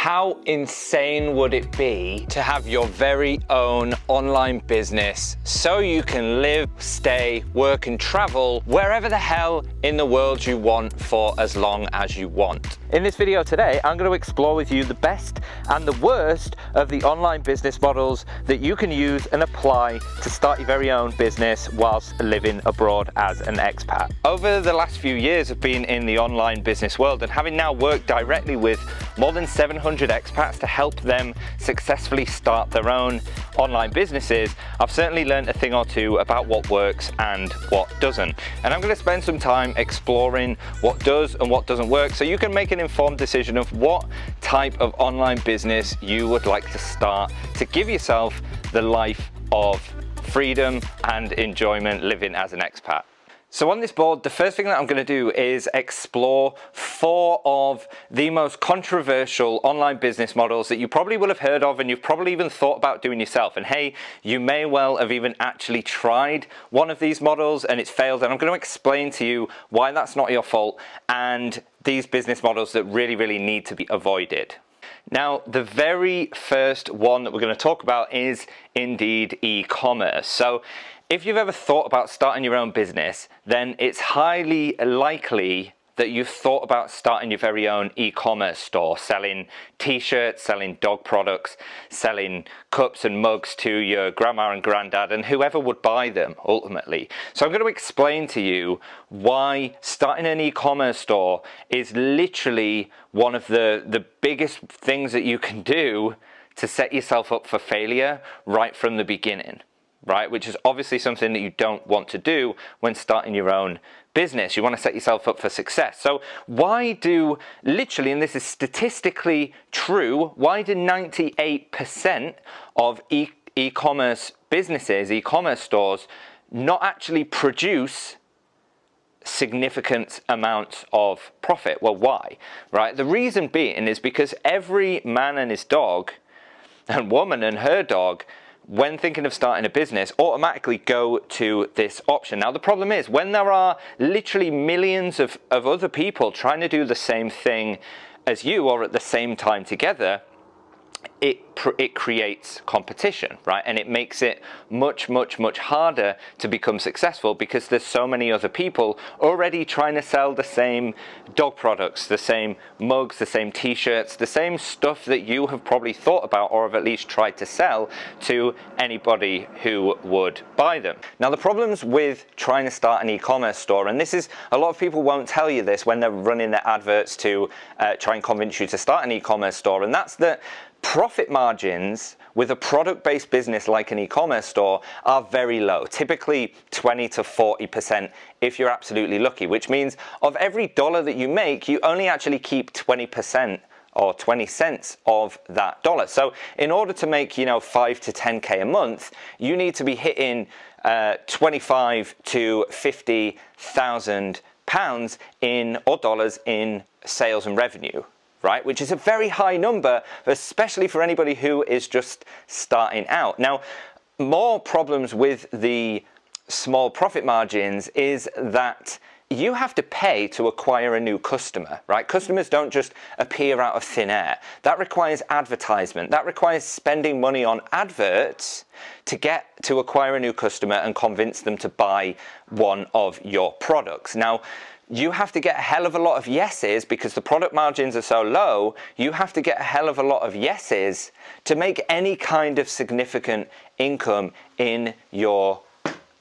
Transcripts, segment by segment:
How insane would it be to have your very own online business so you can live, stay, work and travel wherever the hell in the world you want for as long as you want? In this video today, I'm going to explore with you the best and the worst of the online business models that you can use and apply to start your very own business whilst living abroad as an expat. Over the last few years, I've been in the online business world, and having now worked directly with more than 700 expats to help them successfully start their own online businesses, I've certainly learned a thing or two about what works and what doesn't. And I'm going to spend some time exploring what does and what doesn't work so you can make an informed decision of what type of online business you would like to start to give yourself the life of freedom and enjoyment living as an expat. So on this board, the first thing that I'm going to do is explore 4 of the most controversial online business models that you probably will have heard of and you've probably even thought about doing yourself. And hey, you may well have even actually tried one of these models and it's failed. And I'm going to explain to you why that's not your fault and these business models that really need to be avoided. Now, the very first one that we're going to talk about is indeed e-commerce. So if you've ever thought about starting your own business, then it's highly likely that you've thought about starting your very own e-commerce store, selling t-shirts, selling dog products, selling cups and mugs to your grandma and granddad and whoever would buy them ultimately. So I'm going to explain to you why starting an e-commerce store is literally one of the biggest things that you can do to set yourself up for failure right from the beginning. Right, which is obviously something that you don't want to do when starting your own business. You want to set yourself up for success. So why do, literally, and this is statistically true, why do 98% of e-commerce businesses, e-commerce stores, not actually produce significant amounts of profit? Well, why? Right, the reason being is because every man and his dog and woman and her dog, when thinking of starting a business, automatically go to this option. Now, the problem is when there are literally millions of other people trying to do the same thing as you or at the same time together, it creates competition, right? And it makes it much harder to become successful because there's so many other people already trying to sell the same dog products, the same mugs, the same t-shirts, the same stuff that you have probably thought about or have at least tried to sell to anybody who would buy them. Now, the problems with trying to start an e-commerce store, and this is, a lot of people won't tell you this when they're running their adverts to try and convince you to start an e-commerce store, and that's that profit margins with a product-based business like an e-commerce store are very low, typically 20 to 40% if you're absolutely lucky, which means of every dollar that you make, you only actually keep 20% or 20 cents of that dollar. So in order to make, 5 to 10K a month, you need to be hitting 25 to 50,000 pounds or dollars in sales and revenue. Right, which is a very high number, especially for anybody who is just starting out. Now, more problems with the small profit margins is that you have to pay to acquire a new customer, right? Customers don't just appear out of thin air. That requires advertisement. That requires spending money on adverts to acquire a new customer and convince them to buy one of your products. Now, you have to get a hell of a lot of yeses because the product margins are so low. You have to get a hell of a lot of yeses to make any kind of significant income in your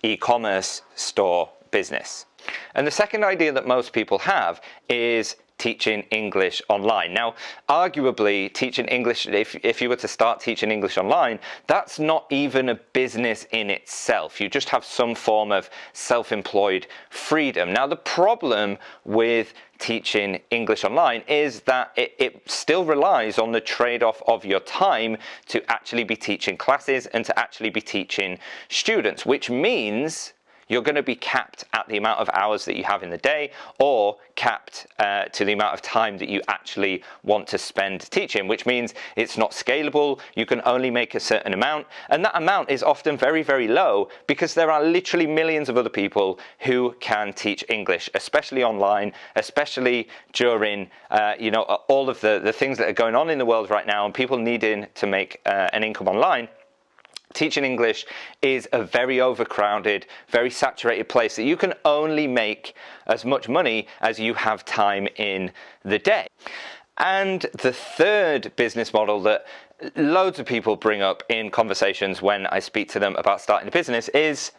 e-commerce store business. And the second idea that most people have is teaching English online. Now, arguably, teaching English, if you were to start teaching English online, that's not even a business in itself. You just have some form of self-employed freedom. Now, the problem with teaching English online is that it still relies on the trade-off of your time to actually be teaching classes and to actually be teaching students, which means you're going to be capped at the amount of hours that you have in the day, or capped to the amount of time that you actually want to spend teaching, which means it's not scalable. You can only make a certain amount, and that amount is often very, very low because there are literally millions of other people who can teach English, especially online, especially during all of the things that are going on in the world right now, and people needing to make an income online. Teaching English is a very overcrowded, very saturated place that you can only make as much money as you have time in the day. And the third business model that loads of people bring up in conversations when I speak to them about starting a business is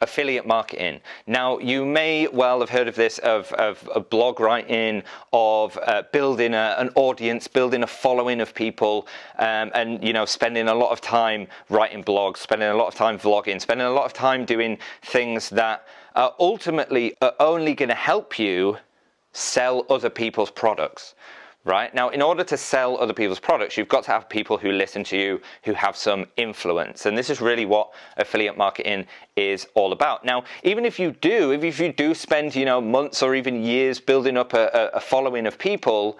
affiliate marketing. Now, you may well have heard of this, of a blog writing, of building an audience, building a following of people, and spending a lot of time writing blogs, spending a lot of time vlogging, spending a lot of time doing things that are ultimately only going to help you sell other people's products. Right? Now, in order to sell other people's products, you've got to have people who listen to you, who have some influence. And this is really what affiliate marketing is all about. Now, even if you do spend, months or even years building up a following of people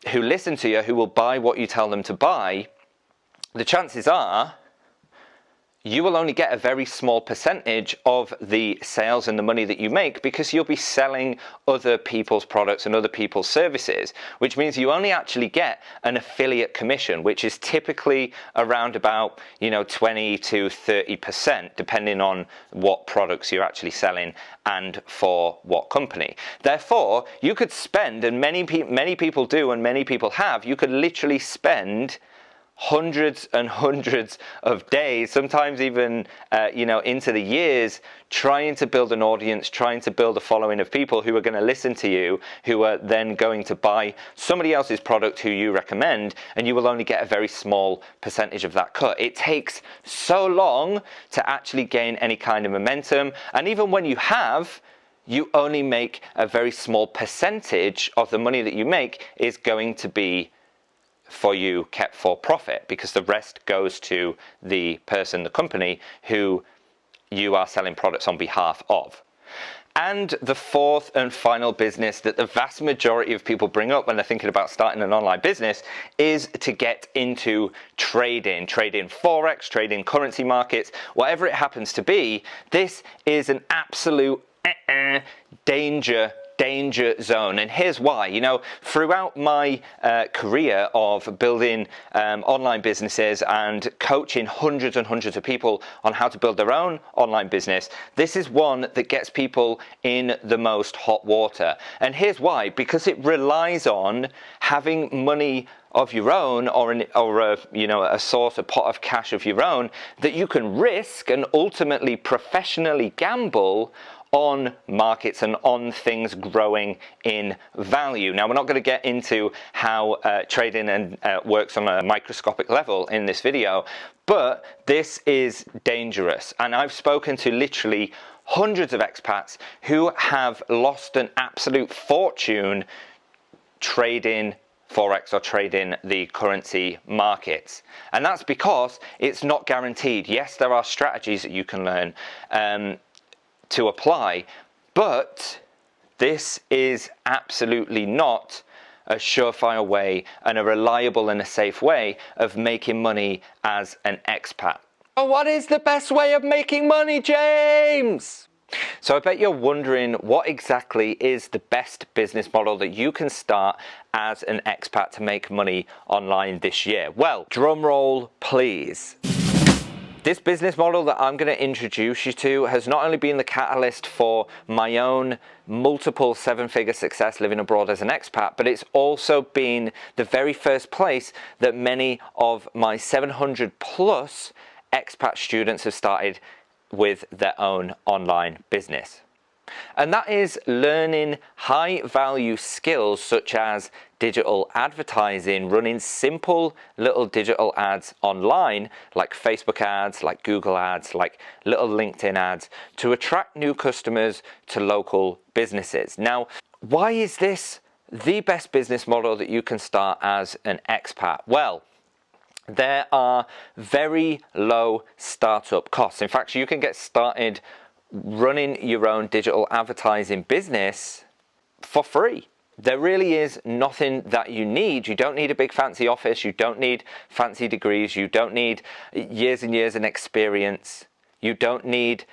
who listen to you, who will buy what you tell them to buy, the chances are you will only get a very small percentage of the sales and the money that you make, because you'll be selling other people's products and other people's services, which means you only actually get an affiliate commission, which is typically around about 20 to 30%, depending on what products you're actually selling and for what company. Therefore, you could spend, and many people do, and many people have, you could literally spend hundreds and hundreds of days, sometimes even into the years, trying to build an audience, trying to build a following of people who are going to listen to you, who are then going to buy somebody else's product who you recommend, and you will only get a very small percentage of that cut. It takes so long to actually gain any kind of momentum, and even when you have, you only make a very small percentage of the money that you make is going to be for you kept for profit, because the rest goes to the person, the company, who you are selling products on behalf of. And the fourth and final business that the vast majority of people bring up when they're thinking about starting an online business is to get into trading Forex, trading currency markets, whatever it happens to be. This is an absolute danger zone, and here's why. Throughout my career of building online businesses and coaching hundreds and hundreds of people on how to build their own online business, this is one that gets people in the most hot water. And here's why: because it relies on having money of your own, or a source, a pot of cash of your own that you can risk and ultimately professionally gamble on markets and on things growing in value. Now, we're not going to get into how trading works on a microscopic level in this video, but this is dangerous. And I've spoken to literally hundreds of expats who have lost an absolute fortune trading Forex or trading the currency markets. And that's because it's not guaranteed. Yes, there are strategies that you can learn to apply, but this is absolutely not a surefire way and a reliable and a safe way of making money as an expat. Oh, what is the best way of making money, James? So I bet you're wondering, what exactly is the best business model that you can start as an expat to make money online this year? Well, drum roll, please. This business model that I'm going to introduce you to has not only been the catalyst for my own multiple seven-figure success living abroad as an expat, but it's also been the very first place that many of my 700 plus expat students have started with their own online business. And that is learning high-value skills such as digital advertising, running simple little digital ads online, like Facebook ads, like Google ads, like little LinkedIn ads, to attract new customers to local businesses. Now, why is this the best business model that you can start as an expat? Well, there are very low startup costs. In fact, you can get started running your own digital advertising business for free. There really is nothing that you need. You don't need a big fancy office. You don't need fancy degrees. You don't need years and years of experience. You don't need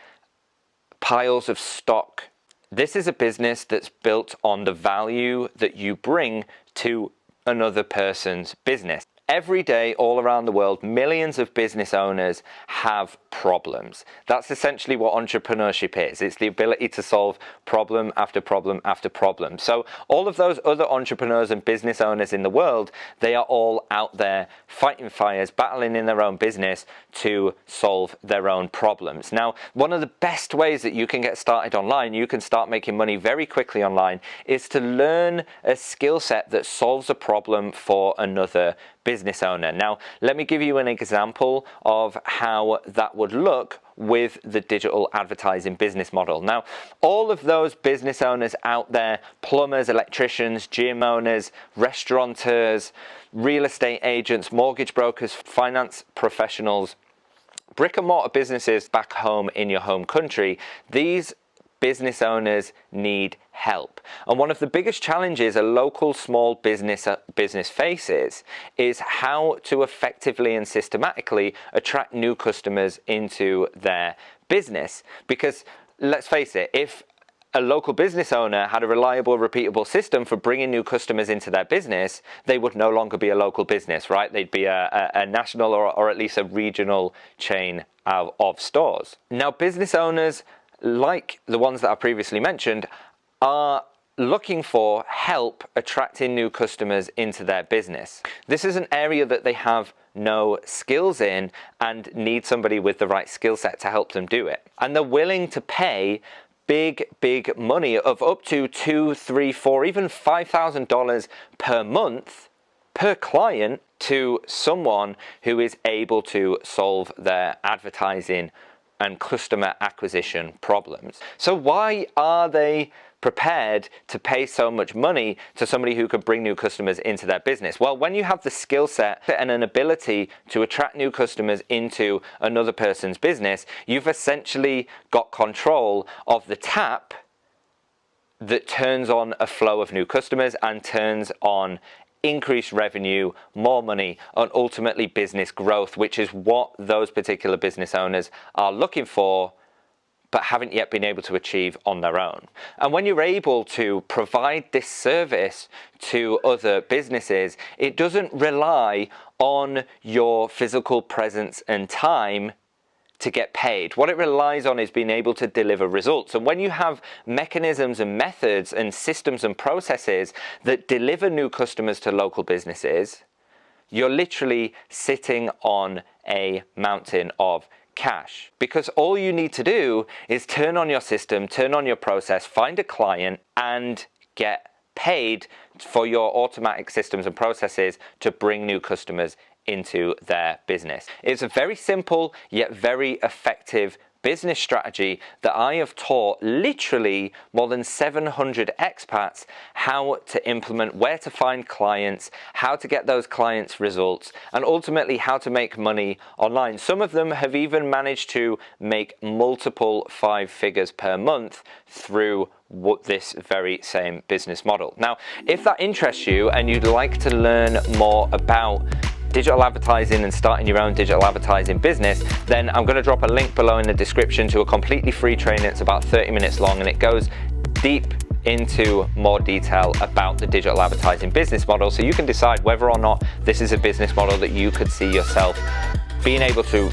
piles of stock. This is a business that's built on the value that you bring to another person's business. Every day, all around the world, millions of business owners have problems. That's essentially what entrepreneurship is. It's the ability to solve problem after problem after problem. So all of those other entrepreneurs and business owners in the world, they are all out there fighting fires, battling in their own business to solve their own problems. Now, one of the best ways that you can get started online, you can start making money very quickly online, is to learn a skill set that solves a problem for another business owner. Now, let me give you an example of how that would look with the digital advertising business model. Now, all of those business owners out there, plumbers, electricians, gym owners, restaurateurs, real estate agents, mortgage brokers, finance professionals, brick and mortar businesses back home in your home country, these business owners need help. And one of the biggest challenges a local small business faces is how to effectively and systematically attract new customers into their business. Because let's face it, if a local business owner had a reliable, repeatable system for bringing new customers into their business, they would no longer be a local business, right? They'd be a national or at least a regional chain of stores. Now, business owners like the ones that I previously mentioned are looking for help attracting new customers into their business. This is an area that they have no skills in and need somebody with the right skill set to help them do it. And they're willing to pay big money of up to $2,000, $3,000, $4,000, even $5,000 per month per client to someone who is able to solve their advertising and customer acquisition problems. So why are they prepared to pay so much money to somebody who could bring new customers into their business? Well, when you have the skill set and an ability to attract new customers into another person's business, you've essentially got control of the tap that turns on a flow of new customers and turns on increased revenue, more money, and ultimately business growth, which is what those particular business owners are looking for but haven't yet been able to achieve on their own. And when you're able to provide this service to other businesses, it doesn't rely on your physical presence and time to get paid. What it relies on is being able to deliver results. And when you have mechanisms and methods and systems and processes that deliver new customers to local businesses, you're literally sitting on a mountain of cash. Because all you need to do is turn on your system, turn on your process, find a client, and get paid for your automatic systems and processes to bring new customers into their business. It's a very simple yet very effective business strategy that I have taught literally more than 700 expats how to implement, where to find clients, how to get those clients results, and ultimately how to make money online. Some of them have even managed to make multiple 5 figures per month through this very same business model. Now, if that interests you and you'd like to learn more about digital advertising and starting your own digital advertising business, then I'm going to drop a link below in the description to a completely free training. It's about 30 minutes long and it goes deep into more detail about the digital advertising business model, so you can decide whether or not this is a business model that you could see yourself being able to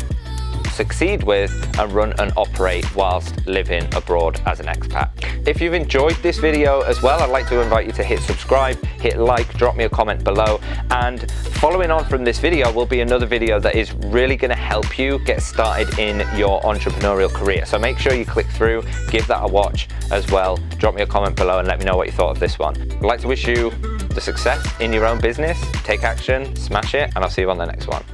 succeed with and run and operate whilst living abroad as an expat. If you've enjoyed this video as well, I'd like to invite you to hit subscribe, hit like, drop me a comment below, and following on from this video will be another video that is really going to help you get started in your entrepreneurial career. So make sure you click through, give that a watch as well, drop me a comment below and let me know what you thought of this one. I'd like to wish you the success in your own business, take action, smash it, and I'll see you on the next one.